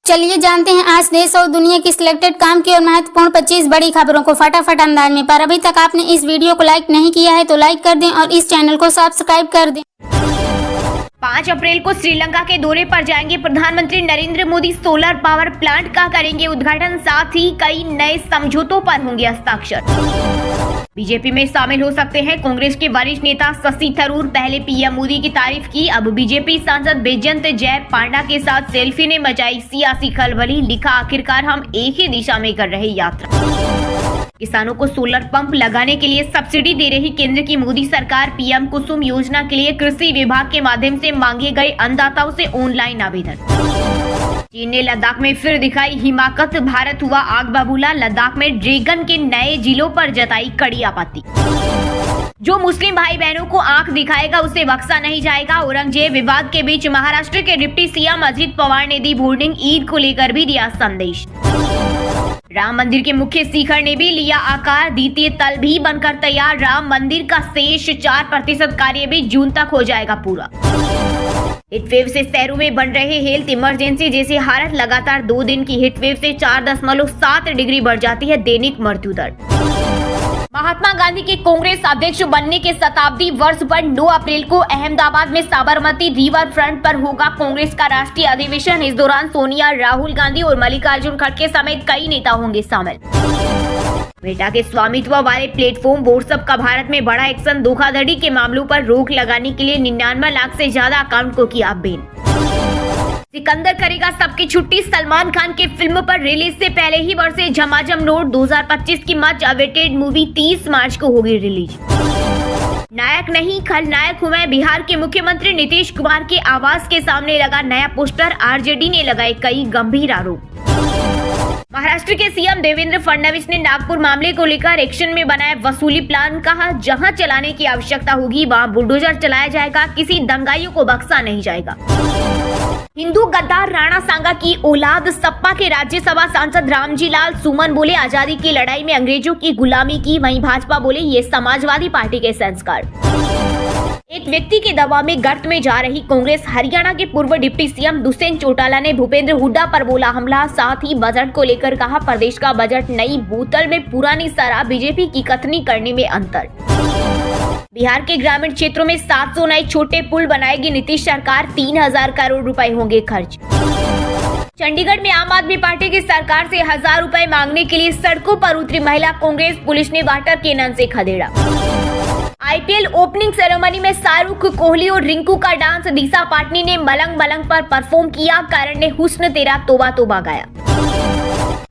चलिए जानते हैं आज देश और दुनिया की सिलेक्टेड काम की और महत्वपूर्ण 25 बड़ी खबरों को फटाफट अंदाज में। पर अभी तक आपने इस वीडियो को लाइक नहीं किया है तो लाइक कर दें और इस चैनल को सब्सक्राइब कर दें। 5 अप्रैल को श्रीलंका के दौरे पर जाएंगे प्रधानमंत्री Narendra Modi. Solar power plant का करेंगे उद्घाटन, साथ ही कई नए समझौतों पर होंगे हस्ताक्षर। बीजेपी में शामिल हो सकते हैं कांग्रेस के वरिष्ठ नेता शशि थरूर। पहले पीएम मोदी की तारीफ की, अब बीजेपी सांसद बैजयंत जय पांडा के साथ सेल्फी ने मचाई सियासी खलबली। लिखा, आखिरकार हम एक ही दिशा में कर रहे यात्रा। किसानों को सोलर पंप लगाने के लिए सब्सिडी दे रही केंद्र की मोदी सरकार। पीएम कुसुम योजना के लिए कृषि विभाग के माध्यम से मांगे गए अन्नदाताओं से ऑनलाइन आवेदन। चीन ने लद्दाख में फिर दिखाई हिमाकत, भारत हुआ आग बबूला। लद्दाख में ड्रैगन के नए जिलों पर जताई कड़ी आपत्ति। जो मुस्लिम भाई बहनों को आंख दिखाएगा उसे बख्शा नहीं जाएगा। औरंगजेब विवाद के बीच महाराष्ट्र के डिप्टी सीएम अजित पवार ने दी वार्निंग। ईद को लेकर भी दिया संदेश। राम मंदिर के मुख्य शिखर ने भी लिया आकार, द्वितीय तल भी बनकर तैयार। राम मंदिर का शेष 4% कार्य भी जून तक हो जाएगा पूरा। हीटवेव से शहरों में बन रहे हेल्थ इमरजेंसी जैसी हालत। लगातार 2 दिन की हीटवेव से 4.7 डिग्री बढ़ जाती है दैनिक मृत्यु दर। महात्मा गांधी के कांग्रेस अध्यक्ष बनने के शताब्दी वर्ष पर 9 अप्रैल को अहमदाबाद में साबरमती रिवर फ्रंट पर होगा कांग्रेस का राष्ट्रीय अधिवेशन। इस दौरान सोनिया, राहुल गांधी और मल्लिकार्जुन खड़गे समेत कई नेता होंगे शामिल। मेटा के स्वामित्व वाले प्लेटफॉर्म व्हाट्सएप का भारत में बड़ा एक्शन। धोखाधड़ी के मामलों पर रोक लगाने के लिए 99 लाख से ज्यादा अकाउंट को किया बैन। सिकंदर करेगा सबकी छुट्टी। सलमान खान के फिल्म पर रिलीज से पहले ही बरसे झमाझम नोट। 2025 की मच अवेटेड मूवी 30 मार्च को होगी रिलीज। नायक नहीं खलनायक हुए। बिहार के मुख्यमंत्री नीतीश कुमार के आवास के सामने लगा नया पोस्टर। आरजेडी ने लगाए कई गंभीर आरोप। महाराष्ट्र के सीएम देवेंद्र फडणवीस ने नागपुर मामले को लेकर एक्शन में बनाया वसूली प्लान। कहा, जहां चलाने की आवश्यकता होगी वहां बुलडोजर चलाया जाएगा, किसी दंगाइयों को बख्शा नहीं जाएगा। हिंदू गद्दार राणा सांगा की औलाद सपा के राज्यसभा सांसद रामजी लाल सुमन बोले, आजादी की लड़ाई में अंग्रेजों की गुलामी की। वहीं भाजपा बोले, ये समाजवादी पार्टी के संस्कार। एक व्यक्ति के दबाव में गर्त में जा रही कांग्रेस। हरियाणा के पूर्व डिप्टी सीएम दुष्यंत चौटाला ने भूपेंद्र हुड्डा पर बोला हमला। साथ ही बजट को लेकर कहा, प्रदेश का बजट नई बोतल में पुरानी शराब, बीजेपी की कथनी करने में अंतर। बिहार के ग्रामीण क्षेत्रों में 700 नए छोटे पुल बनाएगी नीतीश सरकार। 3000 करोड़ रुपए होंगे खर्च। चंडीगढ़ में आम आदमी पार्टी की सरकार से 1000 रुपए मांगने के लिए सड़कों पर उतरी महिला कांग्रेस। पुलिस ने वाटर कैनन से खदेड़ा। आईपीएल ओपनिंग सेरेमनी में शाहरुख, कोहली और रिंकू का डांस। दिशा पाटनी ने मलंग मलंग पर परफॉर्म किया। करण ने हुस्न तेरा तोबा तोबा गाया।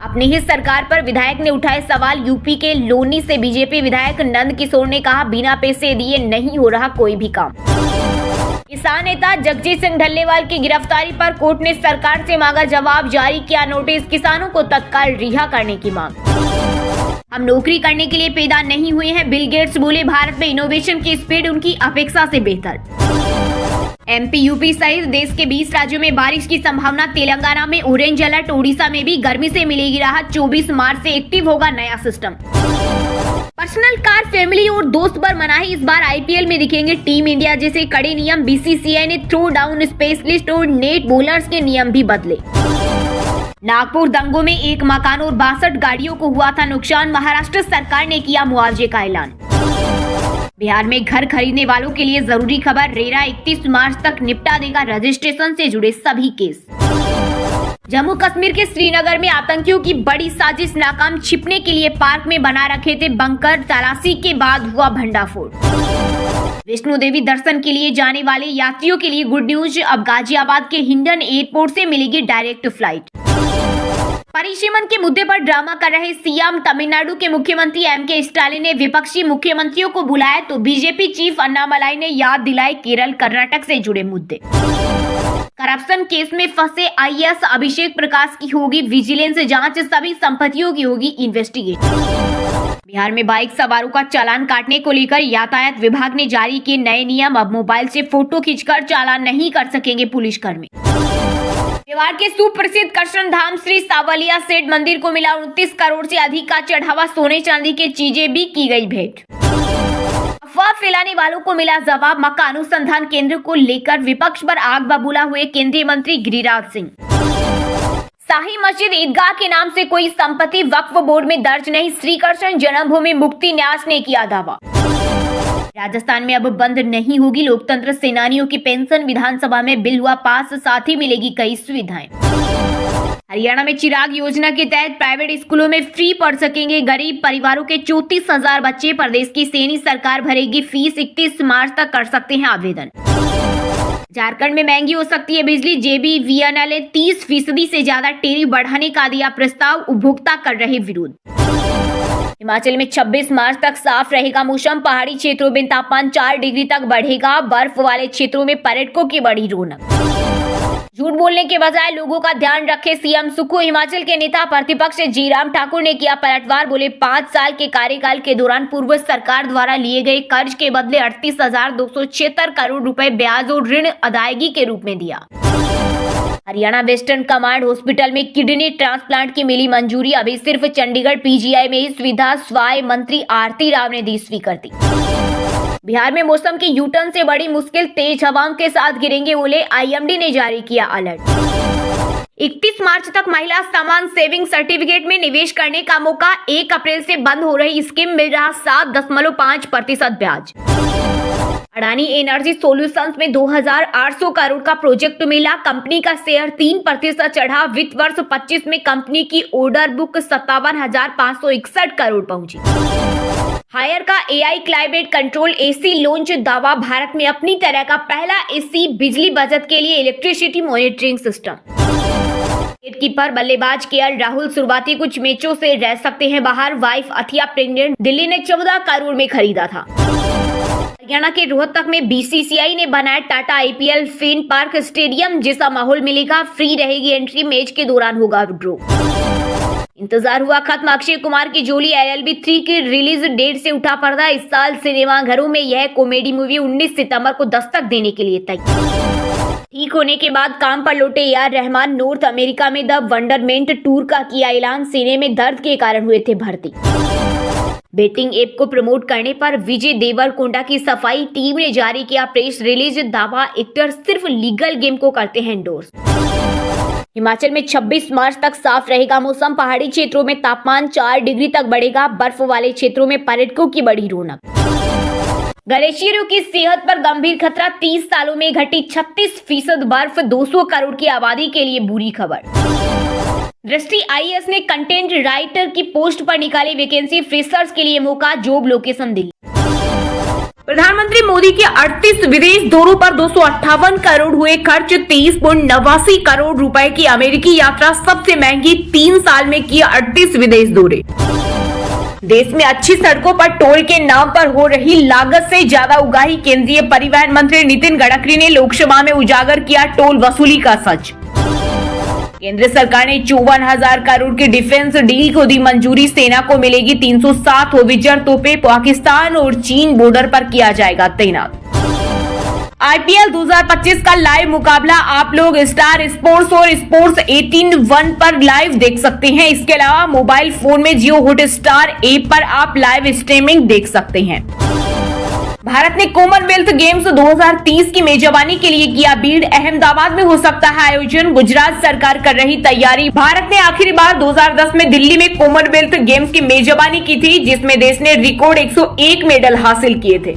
अपनी ही सरकार पर विधायक ने उठाए सवाल। यूपी के लोनी से बीजेपी विधायक नंद किशोर ने कहा, बिना पैसे दिए नहीं हो रहा कोई भी काम। किसान नेता जगजीत सिंह ढल्लेवाल की गिरफ्तारी पर कोर्ट ने सरकार से मांगा जवाब। जारी किया नोटिस। किसानों को तत्काल रिहा करने की मांग। हम नौकरी करने के लिए पैदा नहीं हुए हैं। बिल गेट्स बोले, भारत में इनोवेशन की स्पीड उनकी अपेक्षा से बेहतर। एमपी, यूपी सहित देश के 20 राज्यों में बारिश की संभावना। तेलंगाना में ऑरेंज अलर्ट। ओडिशा में भी गर्मी से मिलेगी राहत। 24 मार्च से एक्टिव होगा नया सिस्टम। पर्सनल कार, फैमिली और दोस्त पर मनाही। इस बार आईपीएल में दिखेंगे टीम इंडिया जैसे कड़े नियम। बीसीसीआई ने थ्रो डाउन स्पेशलिस्ट और नेट बॉलर्स के नियम भी बदले। नागपुर दंगों में एक मकान और 62 गाड़ियों को हुआ था नुकसान। महाराष्ट्र सरकार ने किया मुआवजे का ऐलान। बिहार में घर खरीदने वालों के लिए जरूरी खबर। रेरा 31 मार्च तक निपटा देगा रजिस्ट्रेशन से जुड़े सभी केस। जम्मू कश्मीर के श्रीनगर में आतंकियों की बड़ी साजिश नाकाम। छिपने के लिए पार्क में बना रखे थे बंकर। तलाशी के बाद हुआ भंडाफोड़। वैष्णो देवी दर्शन के लिए जाने वाले यात्रियों के लिए गुड न्यूज। अब गाजियाबाद के हिंडन एयरपोर्ट से मिलेगी डायरेक्ट फ्लाइट। परिसीमन के मुद्दे पर ड्रामा कर रहे सीएम। तमिलनाडु के मुख्यमंत्री एमके स्टालिन ने विपक्षी मुख्यमंत्रियों को बुलाया तो बीजेपी चीफ अन्नामलाई ने याद दिलाए केरल कर्नाटक से जुड़े मुद्दे। करप्शन केस में फंसे आईएएस अभिषेक प्रकाश की होगी विजिलेंस जांच। सभी संपत्तियों की होगी इन्वेस्टिगेशन। बिहार में बाइक सवारों का चालान काटने को लेकर यातायात विभाग ने जारी किए नए नियम। अब मोबाइल से फोटो खींचकर चालान नहीं कर सकेंगे पुलिसकर्मी। बिहार के सुप्रसिद्ध कृष्ण धाम श्री सावलिया सेठ मंदिर को मिला 29 करोड़ से अधिक का चढ़ावा। सोने चांदी के चीजें भी की गई भेंट। अफवाह फैलाने वालों को मिला जवाब। मक्का अनुसंधान केंद्र को लेकर विपक्ष पर आग बबूला हुए केंद्रीय मंत्री गिरिराज सिंह। शाही मस्जिद ईदगाह के नाम से कोई संपत्ति वक्फ बोर्ड में दर्ज नहीं, श्रीकृष्ण जन्मभूमि मुक्ति न्यास ने किया दावा। राजस्थान में अब बंद नहीं होगी लोकतंत्र सेनानियों की पेंशन, विधानसभा में बिल हुआ पास, साथ ही मिलेगी कई सुविधाएं। हरियाणा में चिराग योजना के तहत प्राइवेट स्कूलों में फ्री पढ़ सकेंगे गरीब परिवारों के 34,000 बच्चे। प्रदेश की सैनी सरकार भरेगी फीस, 31 मार्च तक कर सकते हैं आवेदन। झारखंड में महंगी हो सकती है बिजली, JBVNL ने 30% से ज्यादा टैरिफ बढ़ाने का दिया प्रस्ताव, उपभोक्ता कर रहे विरोध। हिमाचल में 26 मार्च तक साफ रहेगा मौसम, पहाड़ी क्षेत्रों में तापमान 4 डिग्री तक बढ़ेगा, बर्फ वाले क्षेत्रों में पर्यटकों की बड़ी रौनक। झूठ बोलने के बजाय लोगों का ध्यान रखे सीएम सुक्खू। हिमाचल के नेता प्रतिपक्ष जीराम ठाकुर ने किया पलटवार, बोले 5 साल के कार्यकाल के दौरान पूर्व सरकार द्वारा लिए गए कर्ज के बदले 38,276 करोड़ रुपए ब्याज और ऋण अदायगी के रूप में दिया। हरियाणा वेस्टर्न कमांड हॉस्पिटल में किडनी ट्रांसप्लांट की मिली मंजूरी, अभी सिर्फ चंडीगढ़ PGI में ही सुविधा, स्वास्थ्य मंत्री आरती राव ने दी स्वीकृति। बिहार में मौसम की यूटर्न से बड़ी मुश्किल, तेज हवाओं के साथ गिरेंगे ओले, IMD ने जारी किया अलर्ट। 31 मार्च तक महिला समान सेविंग सर्टिफिकेट में निवेश करने का मौका, 1 अप्रैल से बंद हो रही स्कीम, मिल रहा 7.5% ब्याज। अडानी एनर्जी सॉल्यूशंस में 2,800 करोड़ का प्रोजेक्ट मिला, कंपनी का शेयर 3% चढ़ा। वित्त वर्ष 25 में कंपनी की ऑर्डर बुक 57,561 करोड़ पहुंची। हायर का AI climate control AC launch, दावा भारत में अपनी तरह का पहला AC बिजली बचत के लिए इलेक्ट्रिसिटी मॉनिटरिंग सिस्टम। कीपर बल्लेबाज KL राहुल शुरुआती कुछ मैचों से रह सकते हैं बाहर, वाइफ अथिया प्रेग्नेंट, दिल्ली ने 14 करोड़ में खरीदा था। हरियाणा के रोहतक में BCCI ने बनाया टाटा IPL फीन पार्क स्टेडियम जैसा माहौल मिलेगा, फ्री रहेगी एंट्री, मैच के दौरान होगा ड्रॉ। इंतजार हुआ खत्म, अक्षय कुमार की जोली LLB 3 की रिलीज डेट से उठा पर्दा। इस साल सिनेमाघरों में यह कॉमेडी मूवी 19 सितंबर को दस्तक देने के लिए तैयार। ठीक होने के बाद काम पर लौटे AR रहमान, नॉर्थ अमेरिका में द वंडरमेंट टूर का किया ऐलान, सीने में दर्द के कारण हुए थे भर्ती। बेटिंग ऐप को प्रमोट करने पर विजय देवरकोंडा की सफाई, टीम ने जारी किया प्रेस रिलीज, दावा एक्टर सिर्फ लीगल गेम को करते हैं एंडोर्स। हिमाचल में 26 मार्च तक साफ रहेगा मौसम, पहाड़ी क्षेत्रों में तापमान 4 डिग्री तक बढ़ेगा, बर्फ वाले क्षेत्रों में पर्यटकों की बड़ी रौनक। ग्लेशियरों की सेहत पर गंभीर खतरा, 30 सालों में घटी 36% बर्फ, 200 करोड़ की आबादी के लिए बुरी खबर। दृष्टि IAS ने कंटेंट राइटर की पोस्ट पर निकाली वैकेंसी, फ्रेशर्स के लिए मौका, जॉब लोकेशन दिल्ली। प्रधानमंत्री मोदी के 38 विदेश दौरों पर 258 करोड़ हुए खर्च, 23.89 करोड़ रुपए की अमेरिकी यात्रा, सबसे महंगी, 3 साल में किया 38 विदेश दौरे। देश में अच्छी सड़कों पर टोल के नाम पर हो रही लागत से ज्यादा उगाही, केंद्रीय परिवहन मंत्री नितिन गडकरी ने लोकसभा में उजागर किया टोल वसूली का सच। केंद्र सरकार ने 54,000 करोड़ की डिफेंस डील को दी मंजूरी, सेना को मिलेगी 307 होवित्जर तोपें, पाकिस्तान और चीन बॉर्डर पर किया जाएगा तैनात। IPL 2025 का लाइव मुकाबला आप लोग स्टार स्पोर्ट्स और स्पोर्ट्स 18 पर लाइव देख सकते हैं। इसके अलावा मोबाइल फोन में जियो हॉटस्टार ऐप पर आप लाइव स्ट्रीमिंग देख सकते हैं। भारत ने कॉमनवेल्थ गेम्स 2030 की मेजबानी के लिए किया बीड, अहमदाबाद में हो सकता है आयोजन, गुजरात सरकार कर रही तैयारी। भारत ने आखिरी बार 2010 में दिल्ली में कॉमनवेल्थ गेम्स की मेजबानी की थी, जिसमें देश ने रिकॉर्ड 101 मेडल हासिल किए थे।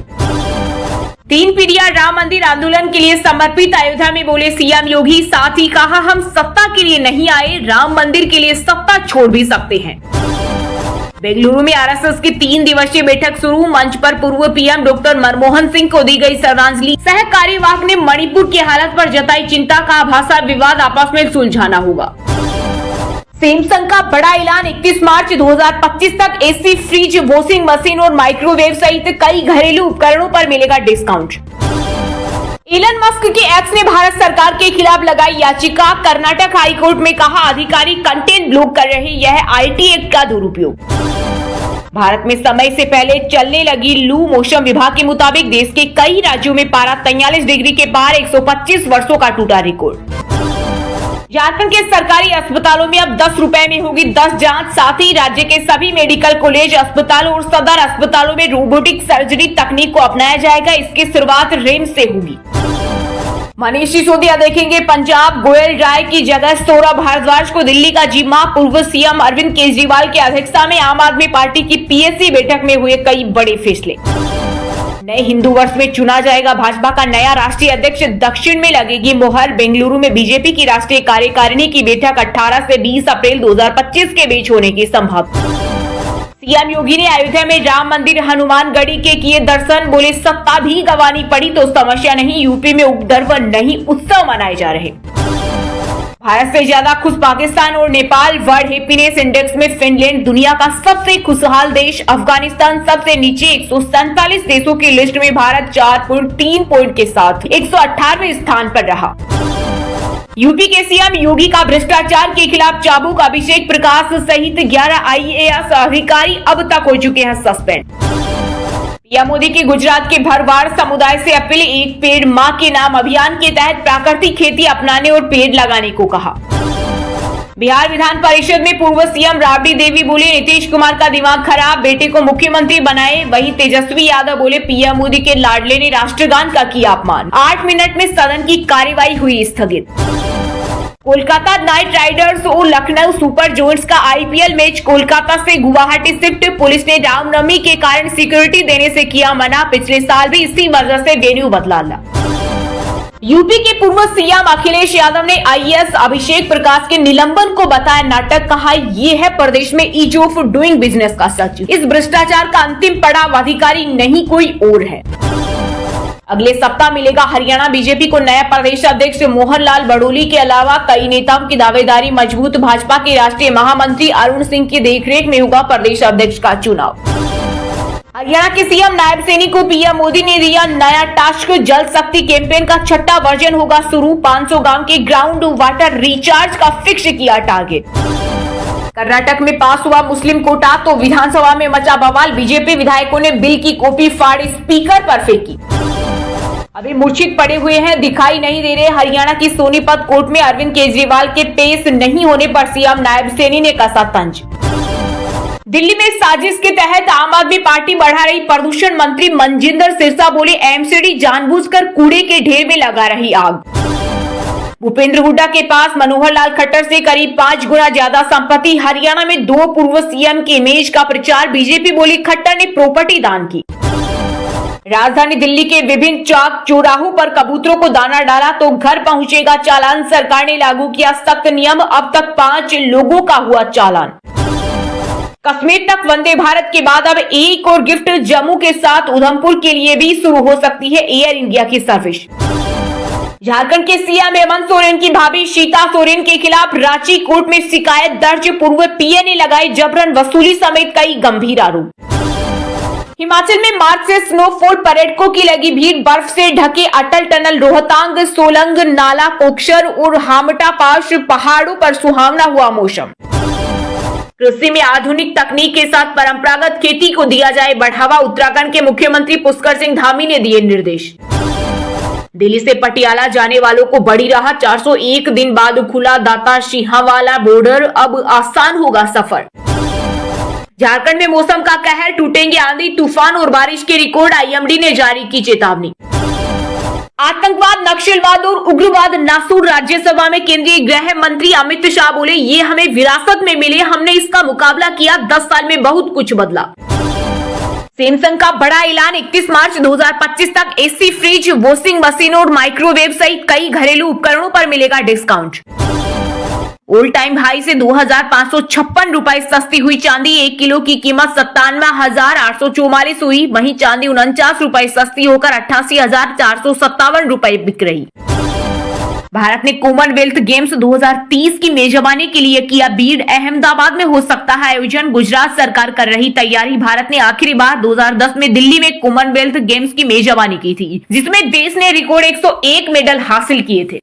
3 पीढ़ियां राम मंदिर आंदोलन के लिए समर्पित, अयोध्या में बोले CM योगी, साथ ही कहा हम सत्ता के लिए नहीं आए, राम मंदिर के लिए सत्ता छोड़ भी सकते हैं। बेंगलुरु में RSS की 3 दिवसीय बैठक शुरू, मंच पर पूर्व PM डॉक्टर मनमोहन सिंह को दी गई श्रद्धांजलि। सह कार्यवाहक ने मणिपुर की हालत पर जताई चिंता, का भाषा विवाद आपस में सुलझाना होगा। सैमसंग का बड़ा ऐलान, 31 मार्च 2025 तक AC, फ्रिज, वॉशिंग मशीन और माइक्रोवेव सहित कई घरेलू उपकरणों पर मिलेगा डिस्काउंट। इलन मस्क के एक्स ने भारत सरकार के खिलाफ लगाई याचिका, कर्नाटक हाईकोर्ट में कहा अधिकारी कंटेंट ब्लॉक कर रहे, यह IT एक्ट का दुरुपयोग। भारत में समय से पहले चलने लगी लू, मौसम विभाग के मुताबिक देश के कई राज्यों में पारा 43 डिग्री के पार, 125 वर्षों का टूटा रिकॉर्ड। झारखंड के सरकारी अस्पतालों में अब 10 रुपए में होगी 10 जांच, साथ ही राज्य के सभी मेडिकल कॉलेज, अस्पतालों और सदर अस्पतालों में रोबोटिक सर्जरी तकनीक को अपनाया जाएगा। इसकी शुरुआत रिम्स से होगी। मनीष सिसोदिया देखेंगे पंजाब, गोयल राय की जगह सौरभ भारद्वाज को दिल्ली का जिम्मा। पूर्व सीएम अरविंद केजरीवाल की अध्यक्षता में आम आदमी पार्टी की पीएसी बैठक में हुए कई बड़े फैसले। नए हिंदू वर्ष में चुना जाएगा भाजपा का नया राष्ट्रीय अध्यक्ष, दक्षिण में लगेगी मोहर। बेंगलुरु में बीजेपी की राष्ट्रीय कार्यकारिणी की बैठक 18 से 20 अप्रैल 2025 के बीच होने की संभावना। सीएम योगी ने अयोध्या में राम मंदिर हनुमानगढ़ी के किए दर्शन, बोले सत्ता भी गंवानी पड़ी तो समस्या नहीं, यूपी में उपद्रव नहीं उत्सव मनाए जा रहे। भारत से ज्यादा खुश पाकिस्तान और नेपाल, वर्ल्ड हैप्पीनेस इंडेक्स में फिनलैंड दुनिया का सबसे खुशहाल देश, अफगानिस्तान सबसे नीचे 147 देशों की लिस्ट में भारत 4.3 पॉइंट के साथ 118वें स्थान पर रहा। यूपी के सीएम योगी का भ्रष्टाचार के खिलाफ चाबुक, अभिषेक प्रकाश सहित 11 आईएएस अधिकारी अब तक हो चुके हैं सस्पेंड। पीएम मोदी की गुजरात के भरवाड़ समुदाय से अपील, एक पेड़ मां के नाम अभियान के तहत प्राकृतिक खेती अपनाने और पेड़ लगाने को कहा। बिहार विधान परिषद में पूर्व सीएम राबड़ी देवी बोले नीतीश कुमार का दिमाग खराब, बेटे को मुख्यमंत्री बनाए। वहीं तेजस्वी यादव बोले पीएम मोदी के लाडले ने राष्ट्रगान का किया अपमान। 8 मिनट में सदन की कार्यवाही हुई स्थगित। कोलकाता नाइट राइडर्स और लखनऊ सुपर जॉयंट्स का आईपीएल मैच कोलकाता से गुवाहाटी शिफ्ट। पुलिस ने रामनवमी के कारण सिक्योरिटी देने से किया मना, पिछले साल भी इसी वजह से वेन्यू बदला। यूपी के पूर्व सीएम अखिलेश यादव ने आईएएस अभिषेक प्रकाश के निलंबन को बताया नाटक, कहा ये है प्रदेश में ईज ऑफ डूइंग बिजनेस का सच। इस भ्रष्टाचार का अंतिम पड़ाव अधिकारी नहीं कोई और है। अगले सप्ताह मिलेगा हरियाणा बीजेपी को नया प्रदेश अध्यक्ष, मोहन लाल बड़ोली के अलावा कई नेताओं की दावेदारी मजबूत। भाजपा के राष्ट्रीय महामंत्री अरुण सिंह की देखरेख में होगा प्रदेश अध्यक्ष का चुनाव। हरियाणा के सीएम नायब सैनी को पीएम मोदी ने दिया नया टास्क, जल शक्ति कैंपेन का 6ठा वर्जन होगा शुरू। 500 गांव के ग्राउंड वाटर रिचार्ज का फिक्स किया टारगेट। कर्नाटक में पास हुआ मुस्लिम कोटा तो विधानसभा में मचा बवाल, बीजेपी विधायकों ने बिल की कॉपी फाड़ स्पीकर पर फेंकी। अभी मूर्छित पड़े हुए हैं, दिखाई नहीं दे रहे। हरियाणा की सोनीपत कोर्ट में अरविंद केजरीवाल के पेश नहीं होने पर सीएम नायब सैनी ने कसा तंज। दिल्ली में साजिश के तहत आम आदमी पार्टी बढ़ा रही प्रदूषण, मंत्री मनजिंदर सिरसा बोले एमसीडी जानबूझकर कूड़े के ढेर में लगा रही आग। भूपेंद्र हुड्डा के पास मनोहर लाल खट्टर से करीब 5 गुना ज्यादा संपत्ति। हरियाणा में 2 पूर्व सीएम के इमेज का प्रचार, बीजेपी बोली खट्टर ने प्रॉपर्टी दान की। राजधानी दिल्ली के विभिन्न चौक चौराहों पर कबूतरों को दाना डाला तो घर पहुंचेगा चालान, सरकार ने लागू किया सख्त नियम, अब तक 5 लोगों का हुआ चालान। कश्मीर तक वंदे भारत के बाद अब एक और गिफ्ट, जम्मू के साथ उधमपुर के लिए भी शुरू हो सकती है एयर इंडिया की सर्विस। झारखंड के सीएम हेमंत सोरेन की भाभी सीता सोरेन के खिलाफ रांची कोर्ट में शिकायत दर्ज, पूर्व पीए ने लगाई जबरन वसूली समेत कई गंभीर आरोप। हिमाचल में मार्च से स्नोफॉल, पर्यटकों की लगी भीड़, बर्फ से ढके अटल टनल, रोहतांग, सोलंग नाला, कोकसर और हामटा पास पहाड़ों पर सुहावना हुआ मौसम। कृषि में आधुनिक तकनीक के साथ परंपरागत खेती को दिया जाए बढ़ावा, उत्तराखंड के मुख्यमंत्री पुष्कर सिंह धामी ने दिए निर्देश। दिल्ली से पटियाला जाने वालों को बड़ी राहत, 401 दिन बाद खुला दाता सिंहावाला बॉर्डर, अब आसान होगा सफर। झारखंड में मौसम का कहर, टूटेंगे आंधी तूफान और बारिश के रिकॉर्ड, आईएमडी ने जारी की चेतावनी। आतंकवाद, नक्सलवाद और उग्रवाद नासूर, राज्यसभा में केंद्रीय गृह मंत्री अमित शाह बोले ये हमें विरासत में मिले, हमने इसका मुकाबला किया, 10 साल में बहुत कुछ बदला। सैमसंग का बड़ा ऐलान, 31 मार्च 2025 तक एसी, फ्रिज, वॉशिंग मशीन और माइक्रोवेव सहित कई घरेलू उपकरणों पर मिलेगा डिस्काउंट। ऑल टाइम हाई से 2,556 रुपए सस्ती हुई चांदी, 1 किलो की कीमत 97,844 हुई। वहीं चांदी 49 रुपए सस्ती होकर 88,457 रुपए बिक रही। भारत ने कॉमनवेल्थ गेम्स 2030 की मेजबानी के लिए किया बीड, अहमदाबाद में हो सकता है आयोजन, गुजरात सरकार कर रही तैयारी। भारत ने आखिरी बार 2010 में दिल्ली में कॉमनवेल्थ गेम्स की मेजबानी की थी, जिसमें देश ने रिकॉर्ड 101 मेडल हासिल किए थे।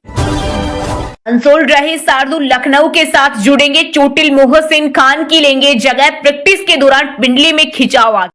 अनसोल्ड रहे शार्दुल, लखनऊ के साथ जुड़ेंगे चोटिल, मोहसिन खान की लेंगे जगह, प्रैक्टिस के दौरान पिंडली में खिंचाव।